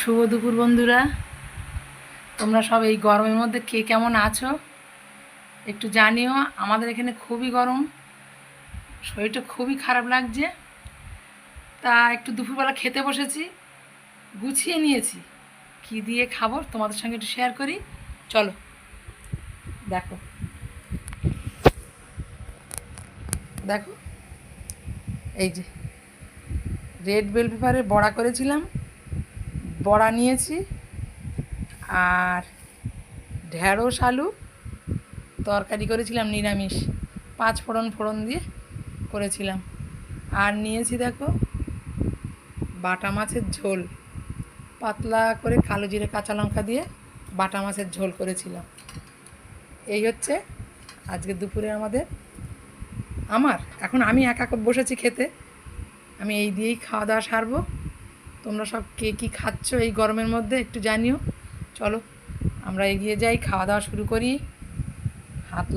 শুভ দুপুর বন্ধুরা, তোমরা সব এই গরমের মধ্যে কে কেমন আছো একটু জানিও। আমাদের এখানে খুবই গরম, শরীরটা খুবই খারাপ লাগছে। তা একটু দুপুরবেলা খেতে বসেছি, গুছিয়ে নিয়েছি কি দিয়ে খাবো তোমাদের সঙ্গে একটু শেয়ার করি। চলো দেখো দেখো, এই যে রেড বেল পেপারে বড়া করেছিলাম, বড়া নিয়েছি, আর ঢ্যাঁড়স আলু তরকারি করেছিলাম নিরামিষ, 5 ফোড়ন দিয়ে করেছিলাম। আর নিয়েছি দেখো বাটা মাছের ঝোল, পাতলা করে কালো জিরে কাঁচা লঙ্কা দিয়ে বাটা মাছের ঝোল করেছিলাম। এই হচ্ছে আজকে দুপুরে আমার এখন আমি একা বসেছি খেতে, আমি এই দিয়েই খাওয়া দাওয়া সারবো। তোমরা সব কে কী খাচ্ছ এই গরমের মধ্যে একটু জানিও। চলো আমরা এগিয়ে যাই, খাওয়া দাওয়া শুরু করি। হাত